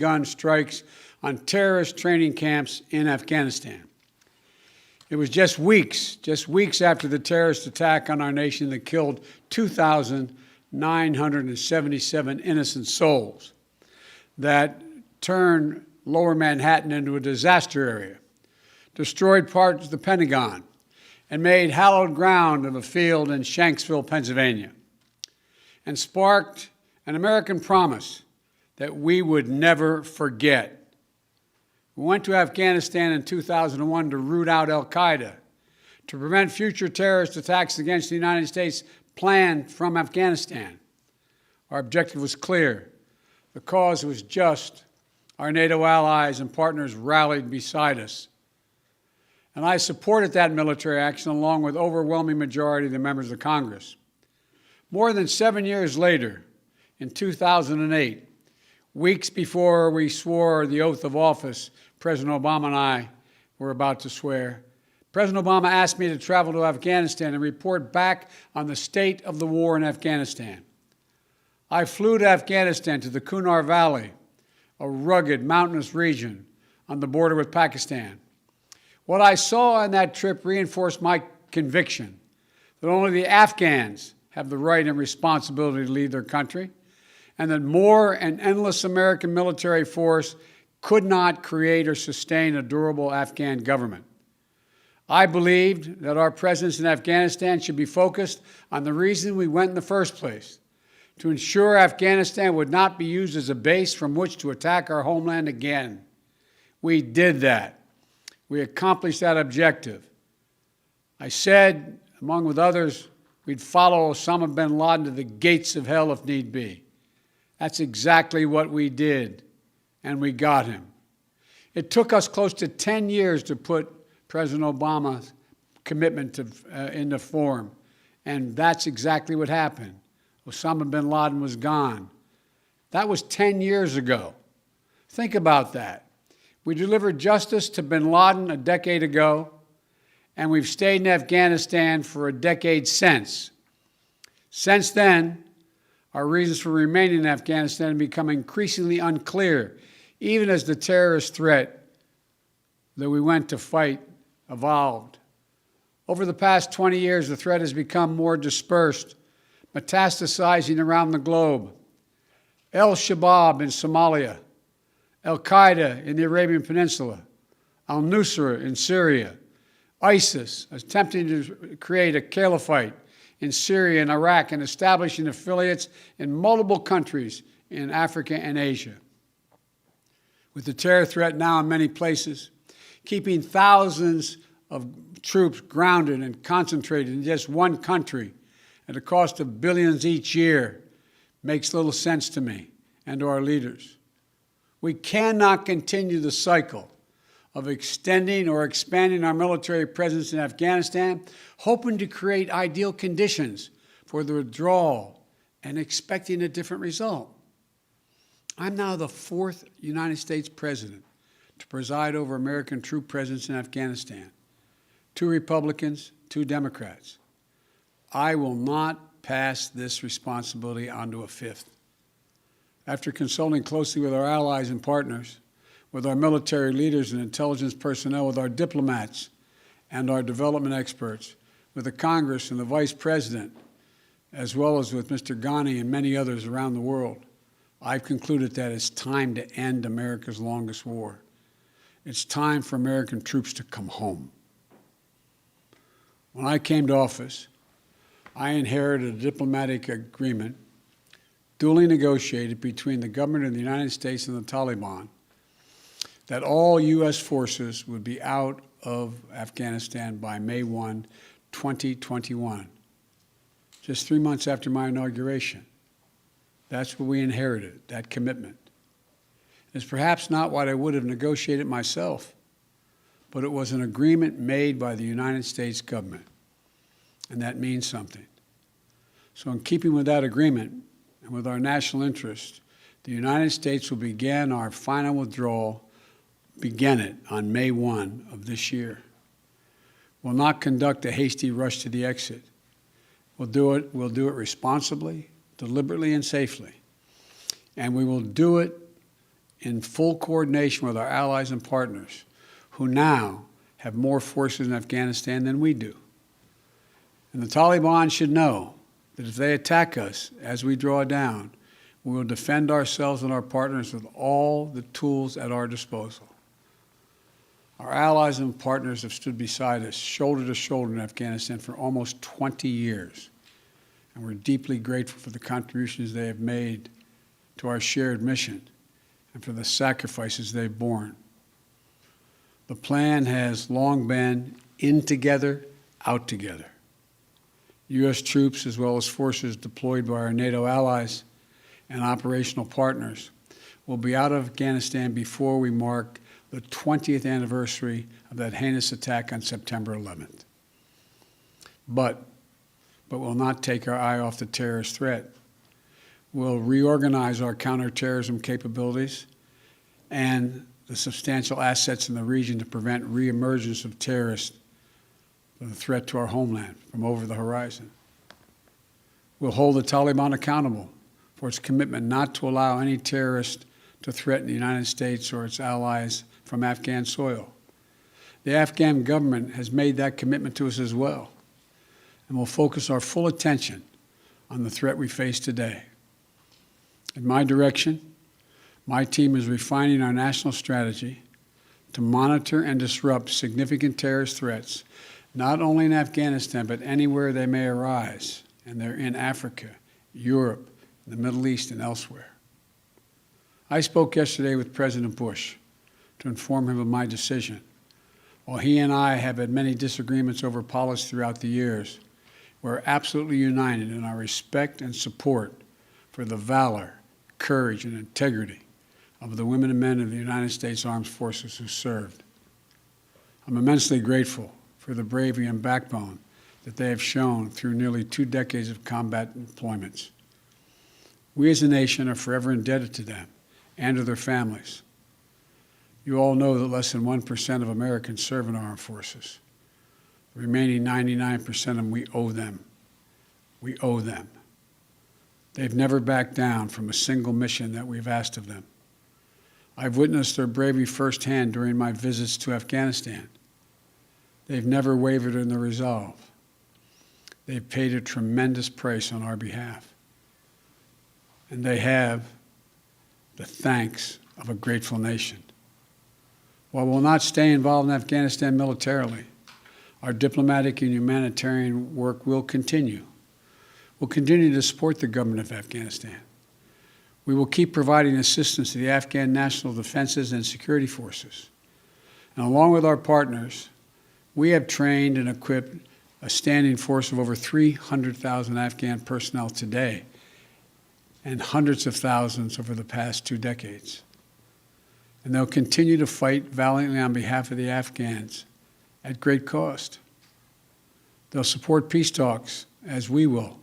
gun strikes on terrorist training camps in Afghanistan. It was just weeks after the terrorist attack on our nation that killed 2,977 innocent souls, that turned Lower Manhattan into a disaster area, destroyed parts of the Pentagon, and made hallowed ground of a field in Shanksville, Pennsylvania, and sparked an American promise that we would never forget. We went to Afghanistan in 2001 to root out al-Qaeda, to prevent future terrorist attacks against the United States planned from Afghanistan. Our objective was clear. The cause was just. Our NATO allies and partners rallied beside us. And I supported that military action along with overwhelming majority of the members of Congress. More than 7 years later, in 2008, weeks before we swore the oath of office President Obama and I were about to swear, President Obama asked me to travel to Afghanistan and report back on the state of the war in Afghanistan. I flew to Afghanistan, to the Kunar Valley, a rugged mountainous region on the border with Pakistan. What I saw on that trip reinforced my conviction that only the Afghans have the right and responsibility to lead their country, and that more and endless American military force could not create or sustain a durable Afghan government. I believed that our presence in Afghanistan should be focused on the reason we went in the first place, to ensure Afghanistan would not be used as a base from which to attack our homeland again. We did that. We accomplished that objective. I said, among with others, we'd follow Osama bin Laden to the gates of hell if need be. That's exactly what we did, and we got him. It took us close to 10 years to put President Obama's commitment into form, and that's exactly what happened. Osama bin Laden was gone. That was 10 years ago. Think about that. We delivered justice to bin Laden a decade ago, and we've stayed in Afghanistan for a decade since. Since then, our reasons for remaining in Afghanistan have become increasingly unclear, even as the terrorist threat that we went to fight evolved. Over the past 20 years, the threat has become more dispersed, metastasizing around the globe. Al-Shabaab in Somalia, al-Qaeda in the Arabian Peninsula, al-Nusra in Syria, ISIS attempting to create a caliphate in Syria and Iraq and establishing affiliates in multiple countries in Africa and Asia. With the terror threat now in many places, keeping thousands of troops grounded and concentrated in just one country at a cost of billions each year makes little sense to me and to our leaders. We cannot continue the cycle of extending or expanding our military presence in Afghanistan, hoping to create ideal conditions for the withdrawal and expecting a different result. I'm now the 4th United States president to preside over American troop presence in Afghanistan. 2 Republicans, 2 Democrats. I will not pass this responsibility on to a 5th. After consulting closely with our allies and partners, with our military leaders and intelligence personnel, with our diplomats and our development experts, with the Congress and the Vice President, as well as with Mr. Ghani and many others around the world, I've concluded that it's time to end America's longest war. It's time for American troops to come home. When I came to office, I inherited a diplomatic agreement duly negotiated between the government of the United States and the Taliban that all U.S. forces would be out of Afghanistan by May 1, 2021, just 3 months after my inauguration. That's what we inherited, that commitment. It's perhaps not what I would have negotiated myself, but it was an agreement made by the United States government, and that means something. So in keeping with that agreement and with our national interest, the United States will begin our final withdrawal, begin it on May 1 of this year. We'll not conduct a hasty rush to the exit. We'll do it responsibly, deliberately, and safely. And we will do it in full coordination with our allies and partners who now have more forces in Afghanistan than we do. And the Taliban should know that if they attack us as we draw down, we will defend ourselves and our partners with all the tools at our disposal. Our allies and partners have stood beside us, shoulder to shoulder in Afghanistan for almost 20 years, and we're deeply grateful for the contributions they have made to our shared mission and for the sacrifices they've borne. The plan has long been in together, out together. U.S. troops, as well as forces deployed by our NATO allies and operational partners, will be out of Afghanistan before we mark the 20th anniversary of that heinous attack on September 11th. But we'll not take our eye off the terrorist threat. We'll reorganize our counterterrorism capabilities and the substantial assets in the region to prevent reemergence of terrorists and the threat to our homeland from over the horizon. We'll hold the Taliban accountable for its commitment not to allow any terrorist to threaten the United States or its allies from Afghan soil. The Afghan government has made that commitment to us as well, and will focus our full attention on the threat we face today. In my direction, my team is refining our national strategy to monitor and disrupt significant terrorist threats, not only in Afghanistan, but anywhere they may arise, and they're in Africa, Europe, the Middle East, and elsewhere. I spoke yesterday with President Bush to inform him of my decision. While he and I have had many disagreements over policy throughout the years, we're absolutely united in our respect and support for the valor, courage, and integrity of the women and men of the United States Armed Forces who served. I'm immensely grateful for the bravery and backbone that they have shown through nearly 2 decades of combat deployments. We as a nation are forever indebted to them and to their families. You all know that less than 1% of Americans serve in our armed forces. The remaining 99% of them, we owe them. We owe them. They've never backed down from a single mission that we've asked of them. I've witnessed their bravery firsthand during my visits to Afghanistan. They've never wavered in their resolve. They've paid a tremendous price on our behalf. And they have the thanks of a grateful nation. While we'll not stay involved in Afghanistan militarily, our diplomatic and humanitarian work will continue. We'll continue to support the government of Afghanistan. We will keep providing assistance to the Afghan national defenses and security forces. And along with our partners, we have trained and equipped a standing force of over 300,000 Afghan personnel today and hundreds of thousands over the past 2 decades. And they'll continue to fight valiantly on behalf of the Afghans at great cost. They'll support peace talks, as we will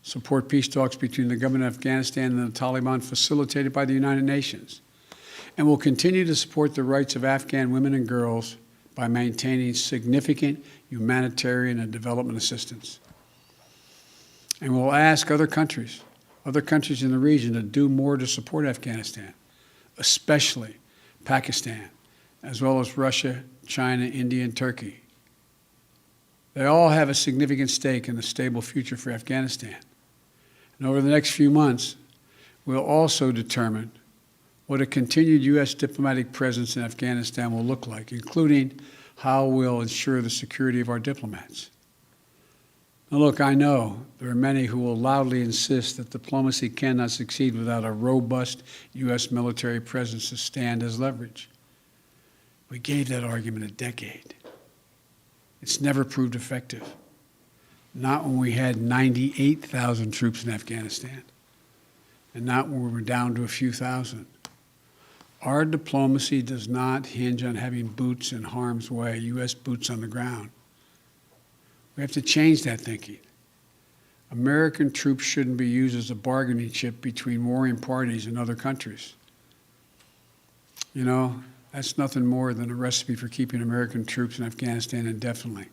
support peace talks between the government of Afghanistan and the Taliban facilitated by the United Nations. And will continue to support the rights of Afghan women and girls by maintaining significant humanitarian and development assistance. And we'll ask other countries in the region to do more to support Afghanistan, especially Pakistan, as well as Russia, China, India, and Turkey. They all have a significant stake in the stable future for Afghanistan. And over the next few months, we'll also determine what a continued U.S. diplomatic presence in Afghanistan will look like, including how we'll ensure the security of our diplomats. Now look, I know there are many who will loudly insist that diplomacy cannot succeed without a robust U.S. military presence to stand as leverage. We gave that argument a decade. It's never proved effective. Not when we had 98,000 troops in Afghanistan, and not when we were down to a few thousand. Our diplomacy does not hinge on having boots in harm's way, U.S. boots on the ground. We have to change that thinking. American troops shouldn't be used as a bargaining chip between warring parties and other countries. You know, that's nothing more than a recipe for keeping American troops in Afghanistan indefinitely.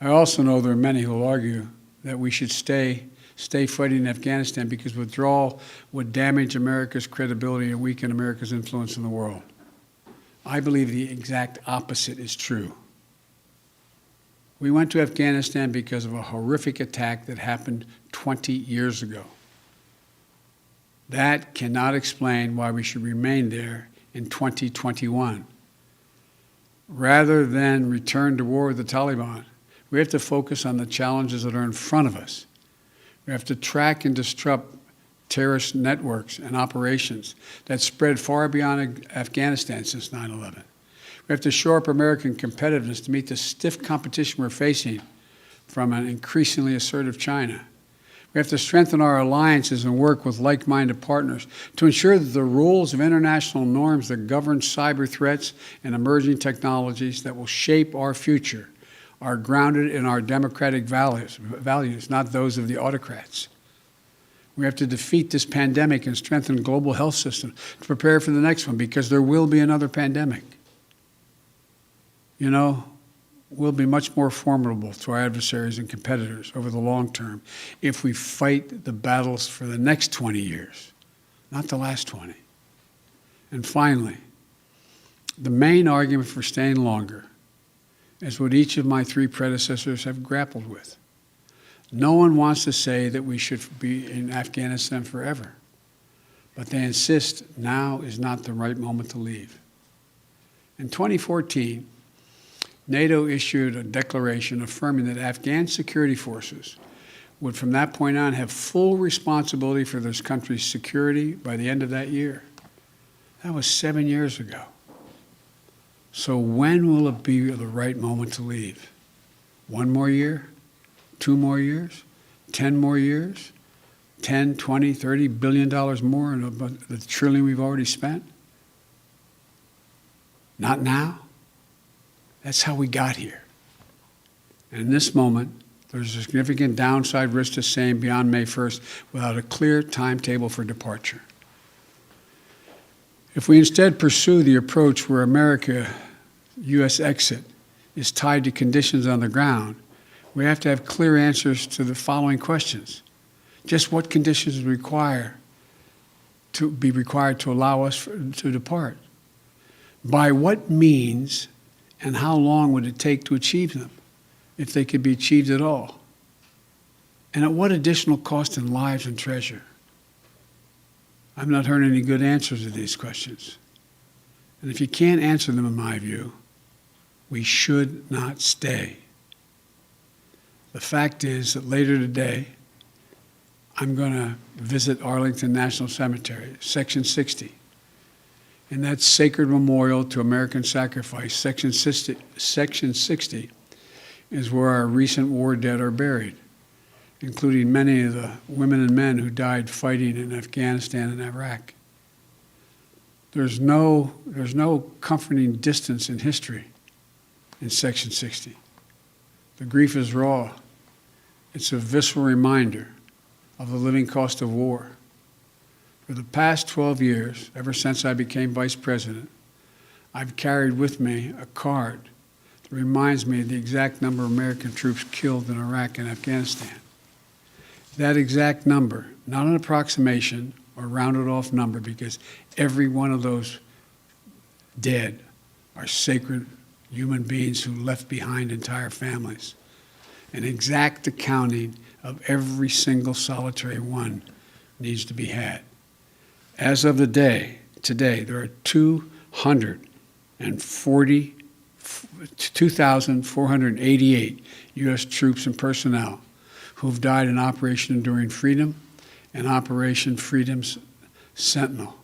I also know there are many who will argue that we should stay stay fighting in Afghanistan because withdrawal would damage America's credibility and weaken America's influence in the world. I believe the exact opposite is true. We went to Afghanistan because of a horrific attack that happened 20 years ago. That cannot explain why we should remain there in 2021. Rather than return to war with the Taliban, we have to focus on the challenges that are in front of us. We have to track and disrupt terrorist networks and operations that spread far beyond Afghanistan since 9/11. We have to shore up American competitiveness to meet the stiff competition we're facing from an increasingly assertive China. We have to strengthen our alliances and work with like-minded partners to ensure that the rules of international norms that govern cyber threats and emerging technologies that will shape our future are grounded in our democratic values, not those of the autocrats. We have to defeat this pandemic and strengthen the global health system to prepare for the next one, because there will be another pandemic. You know, we'll be much more formidable to our adversaries and competitors over the long term if we fight the battles for the next 20 years, not the last 20. And finally, the main argument for staying longer is what each of my three predecessors have grappled with. No one wants to say that we should be in Afghanistan forever, but they insist now is not the right moment to leave. In 2014, NATO issued a declaration affirming that Afghan security forces would from that point on have full responsibility for this country's security by the end of that year. That was 7 years ago. So when will it be the right moment to leave? 1 more year? 2 more years? 10 more years? 10, 20, $30 billion more than the trillion we've already spent? Not now. That's how we got here. And in this moment, there's a significant downside risk to staying beyond May 1st without a clear timetable for departure. If we instead pursue the approach where America's U.S. exit is tied to conditions on the ground, we have to have clear answers to the following questions. Just what conditions be required to allow us to depart? By what means and how long would it take to achieve them, if they could be achieved at all? And at what additional cost in lives and treasure? I've not heard any good answers to these questions. And if you can't answer them, in my view, we should not stay. The fact is that later today, I'm going to visit Arlington National Cemetery, Section 60. In that sacred memorial to American sacrifice, Section 60 is where our recent war dead are buried, including many of the women and men who died fighting in Afghanistan and Iraq. There's no comforting distance in history in Section 60. The grief is raw. It's a visceral reminder of the living cost of war. For the past 12 years, ever since I became vice president, I've carried with me a card that reminds me of the exact number of American troops killed in Iraq and Afghanistan. That exact number, not an approximation or rounded off number, because every one of those dead are sacred human beings who left behind entire families. An exact accounting of every single solitary one needs to be had. As of the day, today, there are 2,488 U.S. troops and personnel who've died in Operation Enduring Freedom and Operation Freedom's Sentinel,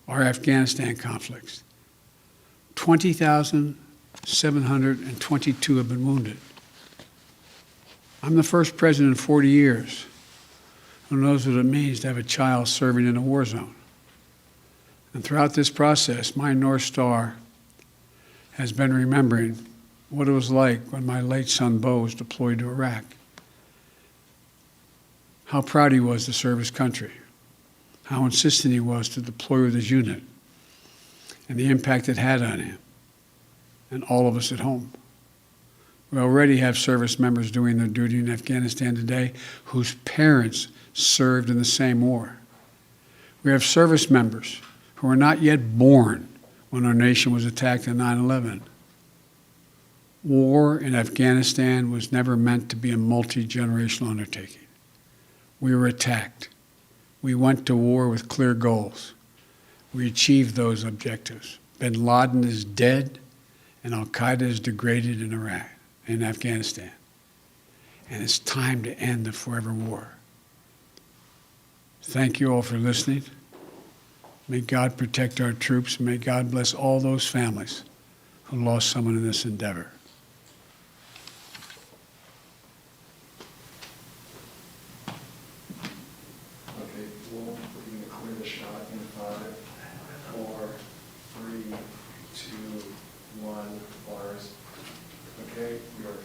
our Afghanistan conflicts. 20,722 have been wounded. I'm the first president in 40 years who knows what it means to have a child serving in a war zone. And throughout this process, my North Star has been remembering what it was like when my late son Bo was deployed to Iraq. How proud he was to serve his country, how insistent he was to deploy with his unit, and the impact it had on him and all of us at home. We already have service members doing their duty in Afghanistan today whose parents served in the same war. We have service members who were not yet born when our nation was attacked on 9/11. War in Afghanistan was never meant to be a multi-generational undertaking. We were attacked. We went to war with clear goals. We achieved those objectives. Bin Laden is dead, and al-Qaeda is degraded in Iraq, in Afghanistan. And it's time to end the forever war. Thank you all for listening. May God protect our troops. May God bless all those families who lost someone in this endeavor. Okay, we're going to clear the shot in 5, 4, 3, 2, 1, bars. Okay, we are